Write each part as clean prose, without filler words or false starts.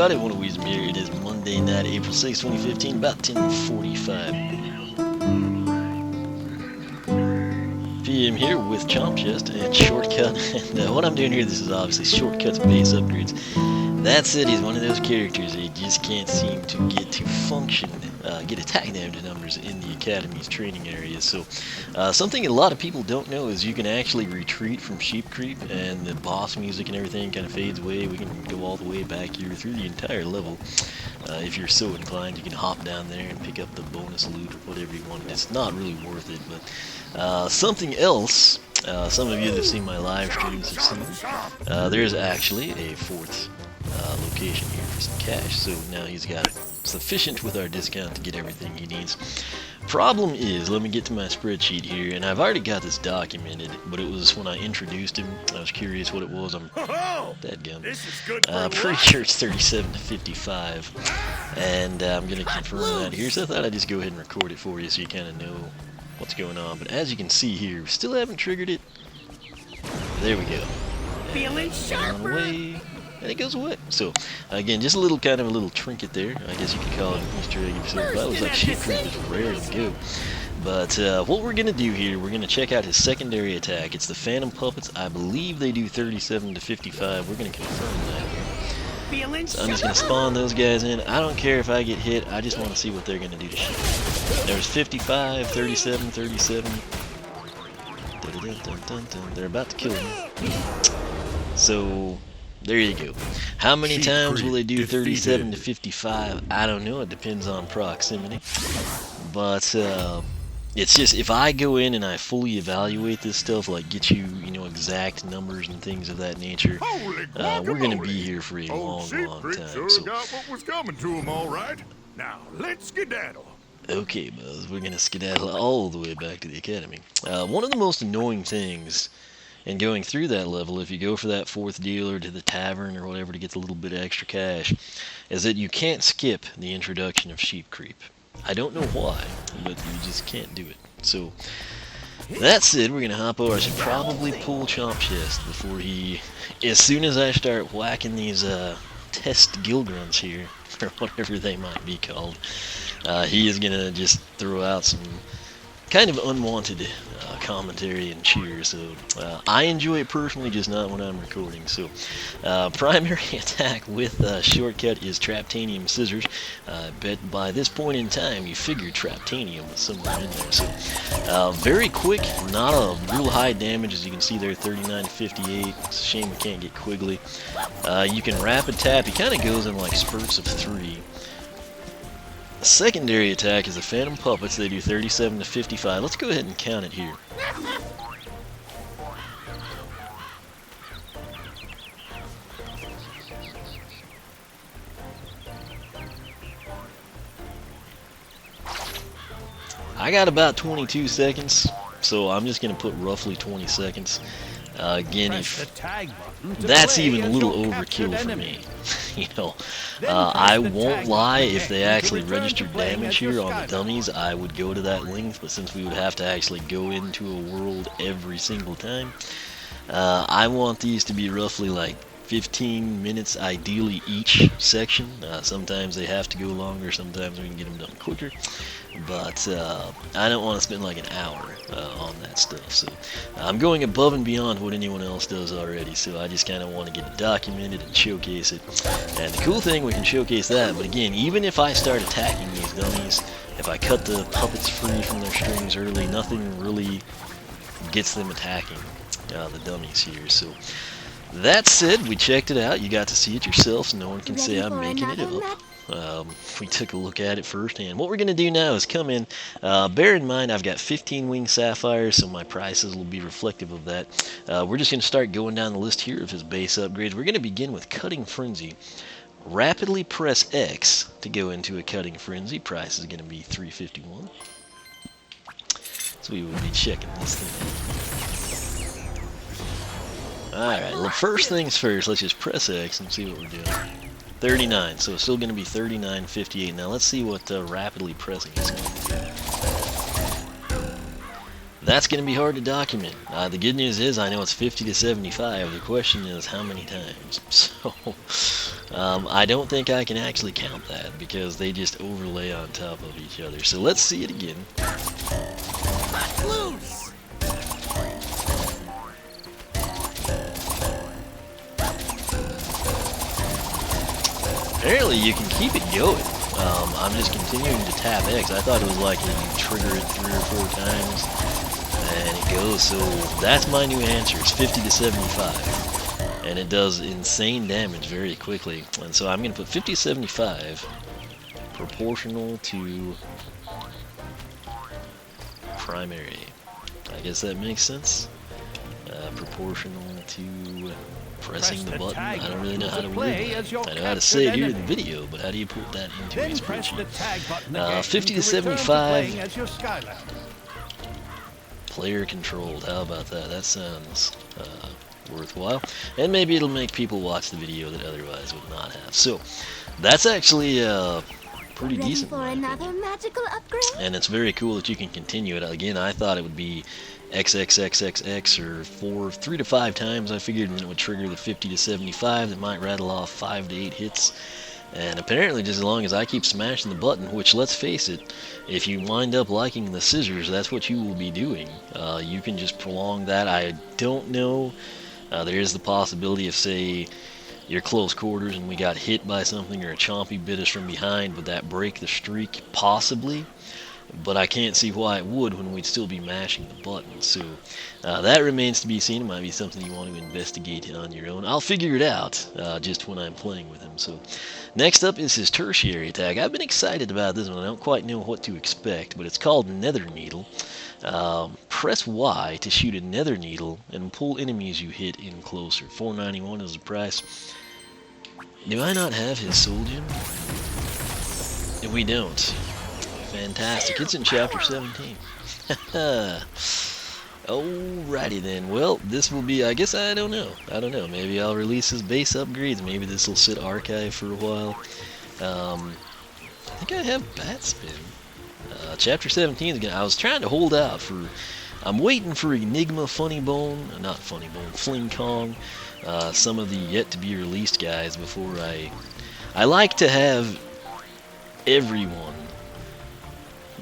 everybody, one of Weezem here. It is Monday night, April 6, 2015, about 10:45 p.m. here with Chomp Chest and Shortcut. And what I'm doing here, this is obviously Shortcut's base upgrades. That said, he's one of those characters that you just can't seem to get to function, get attack damage numbers in the Academy's training areas. So, something a lot of people don't know is you can actually retreat from Sheep Creep, and the boss music and everything kind of fades away. We can go all the way back here through the entire level. If you're so inclined, you can hop down there and pick up the bonus loot or whatever you want. It's not really worth it, but something else. Some of you that have seen my live streams have seen. There's actually a fourth location here for some cash, so now he's got sufficient with our discount to get everything he needs. Problem is, let me get to my spreadsheet here, and I've already got this documented, but it was when I introduced him. I was curious what it was. I'm pretty sure it's 37 to 55, and I'm going to confirm that here, so I thought I'd just go ahead and record it for you so you kind of know what's going on. But as you can see here, we still haven't triggered it. There we go. Feeling sharper. And it goes away. So, again, just a little kind of a little trinket there. I guess you could call it an Easter egg if so. That was like Sheep Creep is rare to go. But what we're going to do here, we're going to check out his secondary attack. It's the Phantom Puppets. I believe they do 37 to 55. We're going to confirm that here. So I'm just going to spawn those guys in. I don't care if I get hit. I just want to see what they're going to do to Sheep. There's 55, 37, 37. They're about to kill me. So there you go. How many times will they do 37 to 55? I don't know. It depends on proximity. But it's just, if I go in and I fully evaluate this stuff, like get you, exact numbers and things of that nature, we're going to be here for a long time. Sure So, got what was coming to him, all right. Now, let's skedaddle. okay, buzz, we're going to skedaddle all the way back to the Academy. One of the most annoying things in going through that level, if you go for that fourth dealer to the tavern or whatever to get a little bit of extra cash, is that you can't skip the introduction of Sheep Creep. I don't know why, but you just can't do it. So, that said, we're going to hop over. I should probably pull Chomp Chest before he, as soon as I start whacking these test Gilgrunts here, or whatever they might be called, he is going to just throw out some kind of unwanted commentary and cheers. So I enjoy it personally, just not when I'm recording. So primary attack with Shortcut is Traptanium Scissors. Bet by this point in time you figure Traptanium was somewhere in there. So very quick, not a real high damage, as you can see there, 39 to 58. It's a shame we can't get Quigley. You can rapid tap. He kind of goes in like spurts of 3. Secondary attack is the Phantom Puppets. They do 37 to 55. Let's go ahead and count it here. I got about 22 seconds, so I'm just going to put roughly 20 seconds. Again, if that's even a little overkill for me. I won't lie, if they actually registered damage here on the dummies, I would go to that length, but since we would have to actually go into a world every single time, I want these to be roughly like 15 minutes ideally each section. Sometimes they have to go longer, sometimes we can get them done quicker, but I don't want to spend like an hour on that stuff. So I'm going above and beyond what anyone else does already, so I just kind of want to get it documented and showcase it. And the cool thing, we can showcase that, but again, even if I start attacking these dummies, if I cut the puppets free from their strings early, nothing really gets them attacking the dummies here. So that said, we checked it out. You got to see it yourself, so no one can say I'm making it up. We took a look at it firsthand. What we're going to do now is come in. Bear in mind, I've got 15 wing sapphires, so my prices will be reflective of that. We're just going to start going down the list here of his base upgrades. We're going to begin with Cutting Frenzy. Rapidly press X to go into a Cutting Frenzy. Price is going to be $351. So we will be checking this thing. Alright, well, first things first, let's just press X and see what we're doing. 39, so it's still going to be 39.58. Now let's see what rapidly pressing is going to do. That's going to be hard to document. The good news is I know it's 50 to 75. The question is how many times. So I don't think I can actually count that because they just overlay on top of each other. So let's see it again. Loose! Apparently you can keep it going. I'm just continuing to tap X. I thought it was like you trigger it 3 or 4 times and it goes. So that's my new answer. It's 50 to 75. And it does insane damage very quickly. And so I'm going to put 50 to 75 proportional to primary. I guess that makes sense. Proportional to pressing the button. I don't really know how to word that. I know how to say it here in the video, but how do you put that into a spreadsheet? 50 to 75 player controlled. How about that? That sounds worthwhile. And maybe it'll make people watch the video that otherwise would not have. So that's actually pretty decent. For another magical upgrade? And it's very cool that you can continue it. Again, I thought it would be XXXXX or 3 to 5 times. I figured it would trigger the 50 to 75 that might rattle off 5 to 8 hits. And apparently just as long as I keep smashing the button, which let's face it, if you wind up liking the scissors, that's what you will be doing. You can just prolong that. I don't know. There is the possibility of, say, you're close quarters and we got hit by something or a chompy bit us from behind, would that break the streak? Possibly. But I can't see why it would when we'd still be mashing the button. So that remains to be seen. It might be something you want to investigate on your own. I'll figure it out just when I'm playing with him. So next up is his tertiary attack. I've been excited about this one. I don't quite know what to expect, but it's called Nether Needle. Press Y to shoot a Nether Needle and pull enemies you hit in closer. $4.91 is the price. Do I not have his soul gem? We don't. Fantastic. It's in chapter 17. Alrighty then. Well, this will be, I guess, I don't know. Maybe I'll release his base upgrades. Maybe this will sit archive for a while. I think I have Bat Spin. Chapter 17 is gonna, I was trying to hold out for, I'm waiting for Enigma, Funny Bone, not Funny Bone, Fling Kong, some of the yet to be released guys before I like to have everyone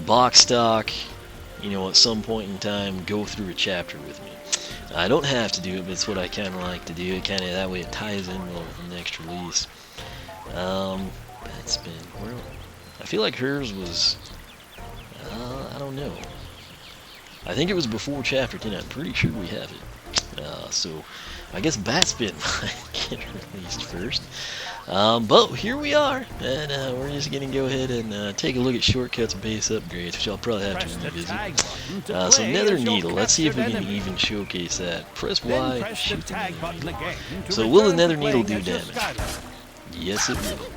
box stock, you know, at some point in time go through a chapter with me. I don't have to do it, but it's what I kind of like to do. It kind of, that way it ties in well with the next release. Bat Spin, well, I feel like hers was, I don't know. I think it was before chapter 10. I'm pretty sure we have it. So I guess Bat Spin might get released first. But here we are, and we're just going to go ahead and take a look at shortcuts base upgrades, which I'll probably have to revisit. So Nether Needle, let's see if we can even showcase that. Press Y to shoot the Nether Needle. So will the Nether Needle do damage? Yes, it will.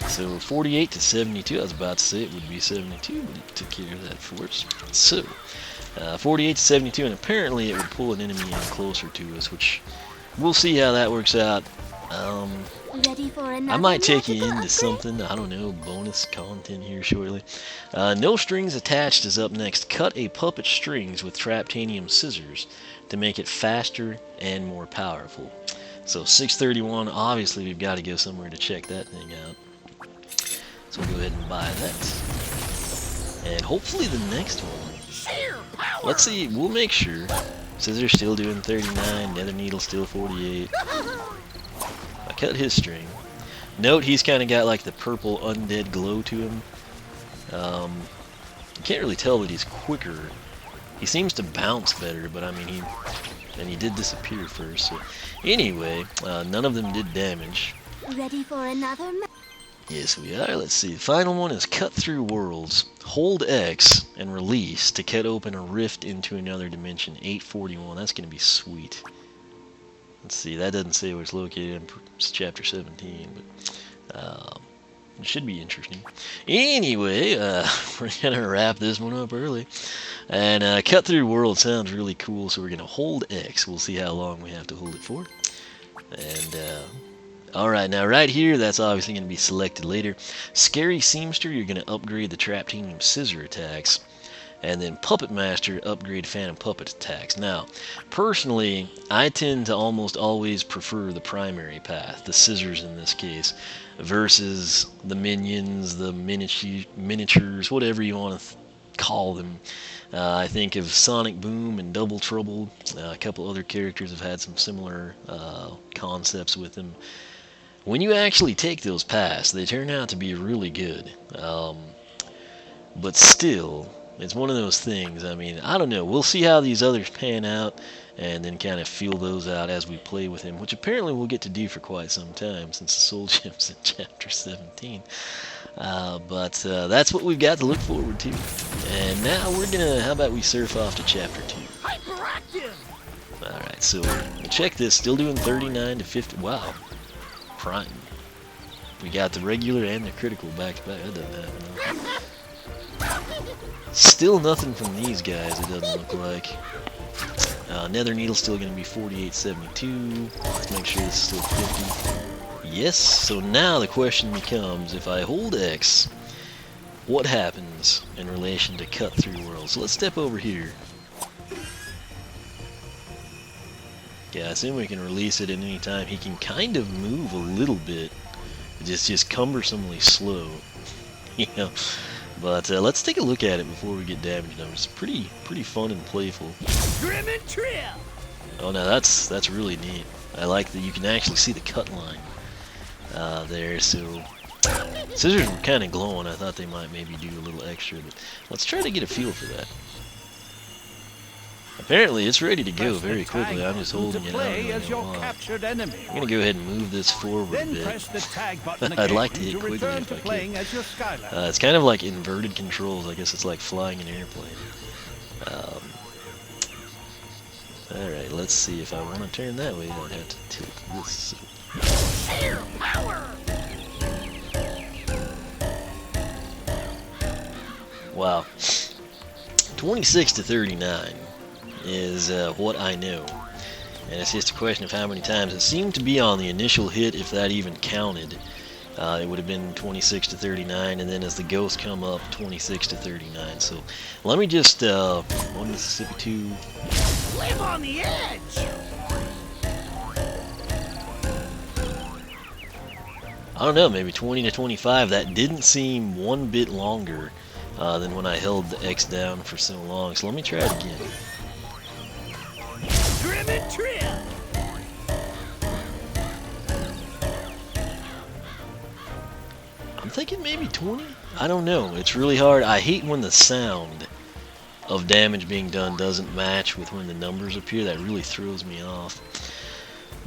So 48 to 72, I was about to say it would be 72, but it took care of that for us. So 48 to 72, and apparently it would pull an enemy in closer to us, which we'll see how that works out. I might take you into something, I don't know, bonus content here shortly. No strings attached is up next. Cut a puppet strings with Traptanium scissors to make it faster and more powerful. So 631, obviously we've got to go somewhere to check that thing out. So we'll go ahead and buy that. And hopefully the next one, let's see, we'll make sure. Scissors still doing 39, Nether Needle still 48. I cut his string. Note he's kind of got like the purple undead glow to him. You can't really tell that he's quicker. He seems to bounce better, but I mean he did disappear first. So anyway, none of them did damage. Ready for another? Yes, we are. Let's see. The final one is Cut Through Worlds. Hold X and release to cut open a rift into another dimension. 841. That's going to be sweet. Let's see. That doesn't say where it's located in chapter 17, but it should be interesting. Anyway, we're going to wrap this one up early. And Cut Through Worlds sounds really cool, so we're going to hold X. We'll see how long we have to hold it for. And alright, now right here, that's obviously going to be selected later. Scary Seamster, you're going to upgrade the Traptanium scissor attacks. And then Puppet Master, upgrade Phantom Puppet attacks. Now, personally, I tend to almost always prefer the primary path, the scissors in this case, versus the minions, the miniatures, whatever you want to call them. I think of Sonic Boom and Double Trouble. A couple other characters have had some similar concepts with them. When you actually take those paths, they turn out to be really good. But still, it's one of those things. I mean, I don't know. We'll see how these others pan out, and then kind of feel those out as we play with him, which apparently we'll get to do for quite some time since the Soul Gem's in Chapter 17. But that's what we've got to look forward to. And now we're gonna, how about we surf off to Chapter 2? Alright, so check this, still doing 39 to 50, wow. Prime. We got the regular and the critical back to back, that doesn't happen. Still nothing from these guys, it doesn't look like. Nether Needle's still gonna be 48.72, let's make sure this is still 50. Yes, so now the question becomes, if I hold X, what happens in relation to cut through worlds? So let's step over here. Yeah, I assume we can release it at any time. He can kind of move a little bit. It's just cumbersomely slow, you know. But let's take a look at it before we get damage numbers. Pretty fun and playful. Grim and Trill. Oh, now that's really neat. I like that you can actually see the cut line there. So scissors were kind of glowing. I thought they might maybe do a little extra, but let's try to get a feel for that. Apparently, it's ready to go very quickly. I'm just holding it out. I'm gonna go ahead and move this forward a bit. I'd like to hit quickly if I could. It's kind of like inverted controls. I guess it's like flying an airplane. Alright, let's see. If I want to turn that way, I'd have to tilt this. Wow. 26 to 39 is what I know. And it's just a question of how many times. It seemed to be on the initial hit, if that even counted. It would have been 26 to 39, and then as the ghosts come up, 26 to 39. So let me just, 1 Mississippi 2. Live on the edge! I don't know, maybe 20 to 25. That didn't seem one bit longer than when I held the X down for so long. So let me try it again. Grim and Trill. I'm thinking maybe 20? I don't know. It's really hard. I hate when the sound of damage being done doesn't match with when the numbers appear. That really throws me off.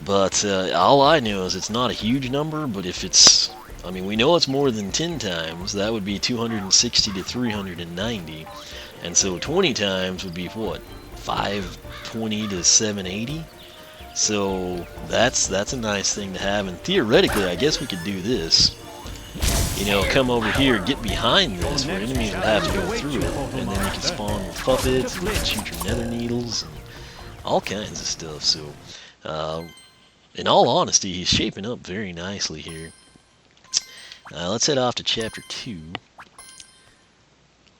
But all I know is it's not a huge number, but if it's, I mean, we know it's more than 10 times. That would be 260 to 390. And so 20 times would be what? 520 to 780? So that's a nice thing to have. And theoretically, I guess we could do this. You know, come over here, get behind this, where enemies will have to go through it. And then you can spawn with puppets, and you can shoot your nether needles, and all kinds of stuff. So, in all honesty, he's shaping up very nicely here. Let's head off to Chapter 2.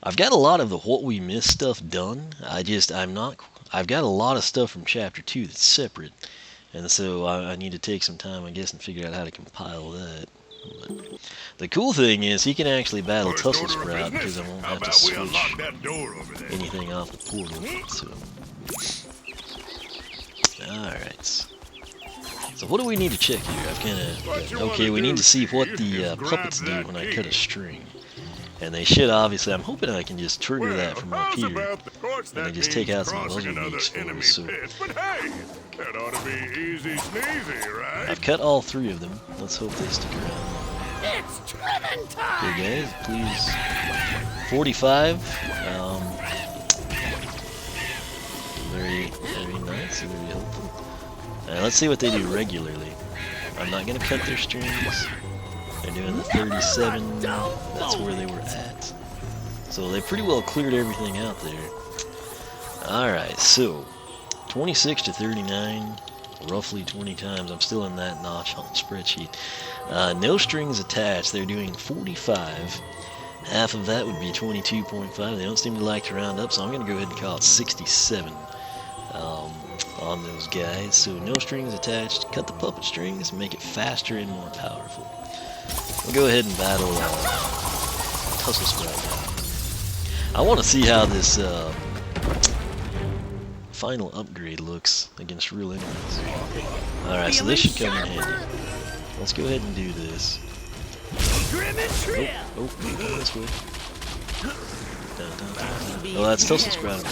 I've got a lot of the what we missed stuff done. I've got a lot of stuff from Chapter 2 that's separate. And so I need to take some time, I guess, and figure out how to compile that. But the cool thing is he can actually battle Tussle Sprout because I won't have to switch anything off the portal. So, alright. So what do we need to check here? I've kind of... Okay, we need to see what the puppets do when I cut a string. And they should, obviously. I'm hoping I can just trigger that from up here. And then just take out some other beats for us. So I've cut all 3 of them. Let's hope they stick around. It's driven time! Okay, guys, please. 45. Very nice, very helpful. Let's see what they do regularly. I'm not going to cut their strings. They're doing the 37. That's where they were at. So they pretty well cleared everything out there. Alright, so 26 to 39, roughly 20 times. I'm still in that notch on the spreadsheet. No strings attached. They're doing 45. Half of that would be 22.5. They don't seem to like to round up, so I'm going to go ahead and call it 67 on those guys. So no strings attached. Cut the puppet strings, make it faster and more powerful. We'll go ahead and battle Tussle Sprout now. I want to see how this final upgrade looks against real enemies. Alright, so this should come in handy. Let's go ahead and do this. Oh, this way. Oh, that's Tussle Sprout.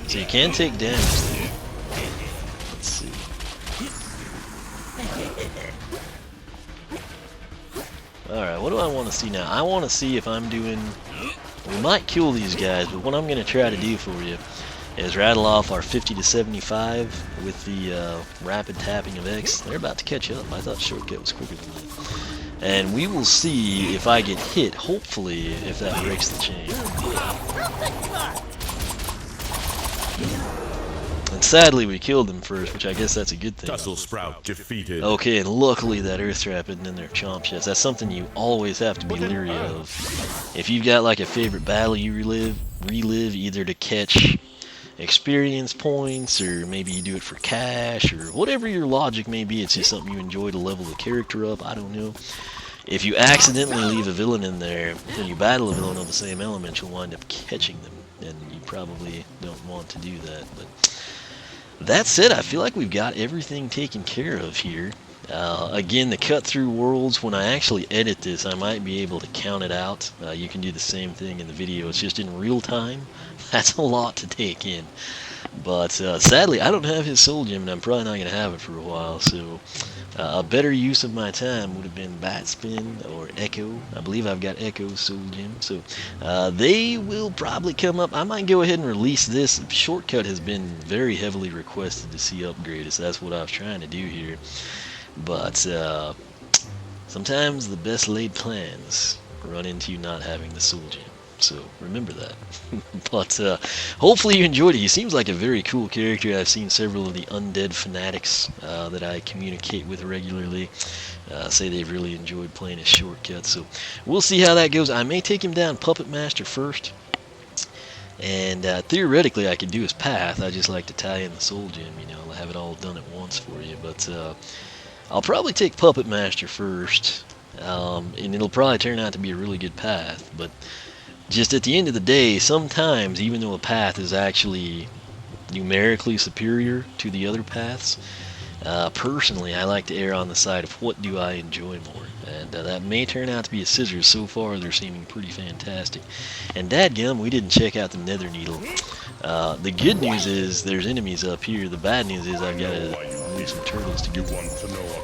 So you can take damage there. Let's see. Alright, what do I want to see now? I want to see if I'm doing... We might kill these guys, but what I'm going to try to do for you is rattle off our 50 to 75 with the rapid tapping of X. They're about to catch up. I thought shortcut was quicker than that. And we will see if I get hit, hopefully, if that breaks the chain. And sadly, we killed them first, which I guess that's a good thing. Tussle Sprout defeated. Okay, and luckily that Earth Trap isn't in their chomp chest. That's something you always have to be leery of. If you've got like a favorite battle you relive either to catch experience points, or maybe you do it for cash, or whatever your logic may be, it's just something you enjoy to level the character up, I don't know. If you accidentally leave a villain in there, and you battle a villain of the same element, you'll wind up catching them, and you probably don't want to do that. But that said, I feel like we've got everything taken care of here. Again, the cut through worlds, when I actually edit this, I might be able to count it out. You can do the same thing in the video. It's just in real time. That's a lot to take in. But sadly, I don't have his soul gem, and I'm probably not going to have it for a while. So a better use of my time would have been Bat Spin or Echo. I believe I've got Echo's soul gem. So they will probably come up. I might go ahead and release this. Shortcut has been very heavily requested to see upgraded, so that's what I was trying to do here. But sometimes the best laid plans run into not having the soul gem. So remember that. But hopefully you enjoyed it. He seems like a very cool character. I've seen several of the undead fanatics that I communicate with regularly say they've really enjoyed playing his shortcut. So we'll see how that goes. I may take him down Puppet Master first. And theoretically I could do his path. I just like to tie in the soul gem, you know, have it all done at once for you. But I'll probably take Puppet Master first. And it'll probably turn out to be a really good path. But just at the end of the day, sometimes, even though a path is actually numerically superior to the other paths, personally, I like to err on the side of what do I enjoy more. And that may turn out to be a scissors. So far, they're seeming pretty fantastic. And dadgum, we didn't check out the Nether Needle. The good news is there's enemies up here. The bad news is I've got to move some turtles to get them.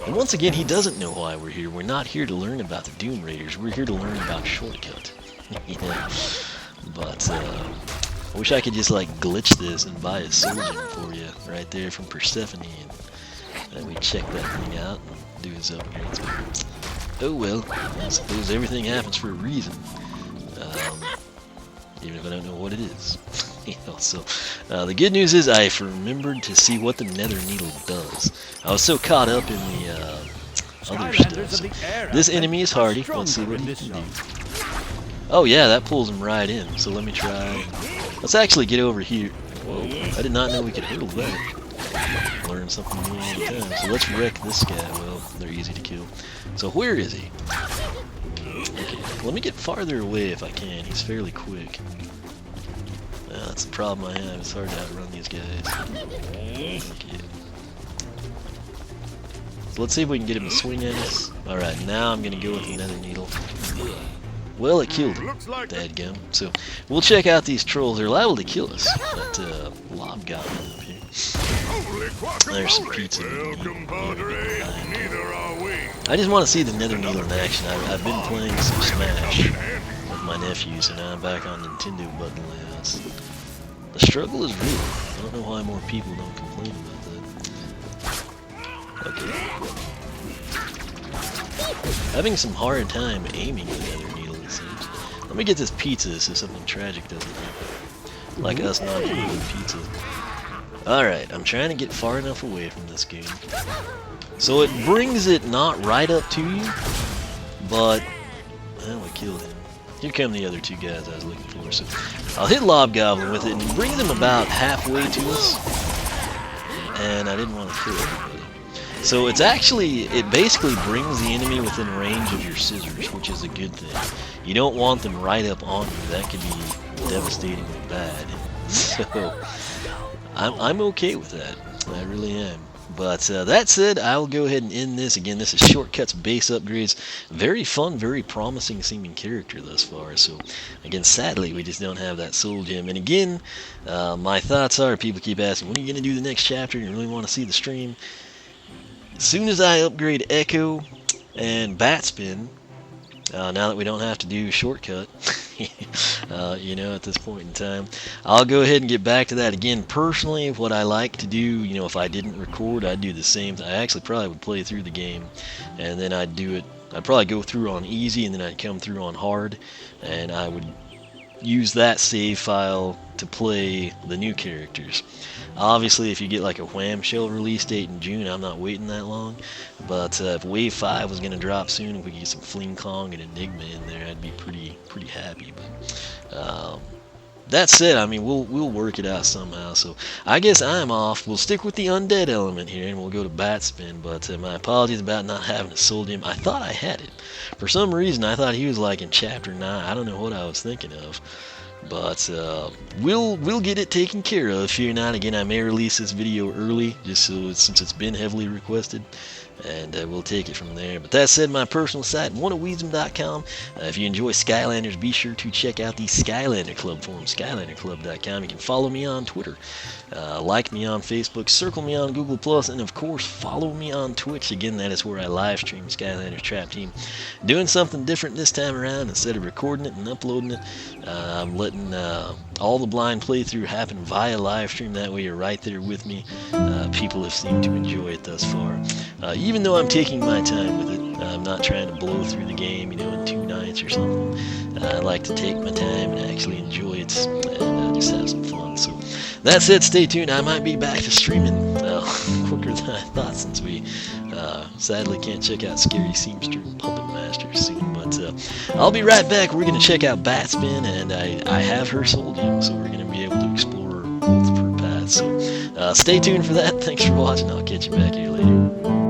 And once again, he doesn't know why we're here. We're not here to learn about the Doom Raiders. We're here to learn about Shortcut. Yeah. But I wish I could just like glitch this and buy a soul gem for you right there from Persephone, and then we check that thing out and do his upgrades. But, oh well, I suppose everything happens for a reason, even if I don't know what it is. You know, so the good news is I remembered to see what the Nether Needle does. I was so caught up in the other stuff. So this enemy is hardy. Let's see what he can do. Oh yeah, that pulls him right in, so let me try. Let's actually get over here. Whoa, I did not know we could hurdle that. Learn something new all the time. So let's wreck this guy. Well, they're easy to kill. So where is he? Okay, let me get farther away if I can. He's fairly quick. That's the problem I have. It's hard to outrun these guys. Okay. So let's see if we can get him to swing at us. Alright, now I'm going to go with the Nether Needle. Well, it killed him, dadgum. So, we'll check out these trolls. They're liable to kill us. That lob goblin up here. There's some pizza. I just want to see the Nether Needle in action. I've been playing some Smash with my nephew, so now I'm back on Nintendo button layouts. The struggle is real. I don't know why more people don't complain about that. Okay. Having some hard time aiming the Nether Needle, it seems. Let me get this pizza so something tragic doesn't happen. Like us not eating pizza. Alright, I'm trying to get far enough away from this game. So it brings it not right up to you. but well, we killed him. Here come the other two guys I was looking for. So I'll hit Lobgoblin with it and bring them about halfway to us. And I didn't want to kill everybody. So it's actually, it basically brings the enemy within range of your scissors, which is a good thing. You don't want them right up on you. That could be devastatingly bad. So I'm okay with that. I really am. But that said, I'll go ahead and end this. Again, this is Shortcuts Base Upgrades. Very fun, very promising seeming character thus far. So, again, sadly, we just don't have that soul gem. And again, my thoughts are, people keep asking, when are you going to do the next chapter? You really want to see the stream? As soon as I upgrade Echo and Batspin, now that we don't have to do Shortcut, you know, at this point in time, I'll go ahead and get back to that. Again, personally, what I like to do, you know, if I didn't record, I'd do the same thing. I actually probably would play through the game, and then I'd do it, I'd probably go through on easy, and then I'd come through on hard, and I would use that save file to play the new characters. Obviously, if you get like a Wham Shell release date in June, I'm not waiting that long. But if Wave 5 was going to drop soon, if we could get some Fling Kong and Enigma in there, I'd be pretty happy. But that said, I mean, we'll work it out somehow. So I guess I'm off. We'll stick with the undead element here, and we'll go to Batspin. But my apologies about not having a soul gem. I thought I had it. For some reason, I thought he was like in Chapter 9. I don't know what I was thinking of. But we'll get it taken care of. Fear not. Again, I may release this video early, just so since it's been heavily requested, and we'll take it from there. But that said, my personal site, oneofwisdom.com. If you enjoy Skylanders, be sure to check out the Skylander Club forum, skylanderclub.com. You can follow me on Twitter, like me on Facebook, circle me on Google+, and of course, follow me on Twitch. Again, that is where I live stream Skylanders Trap Team. Doing something different this time around. Instead of recording it and uploading it, I'm letting all the blind playthrough happen via live stream. That way you're right there with me. People have seemed to enjoy it thus far. Even though I'm taking my time with it, I'm not trying to blow through the game, you know, in 2 nights or something. I like to take my time and actually enjoy it and just have some fun. So that's it. Stay tuned. I might be back to streaming quicker than I thought, since we sadly can't check out Scary Seamster and Puppet Master soon. But I'll be right back. We're going to check out Batspin, and I have her soul gem, so we're going to be able to explore both of her paths. So stay tuned for that. Thanks for watching. I'll catch you back here later.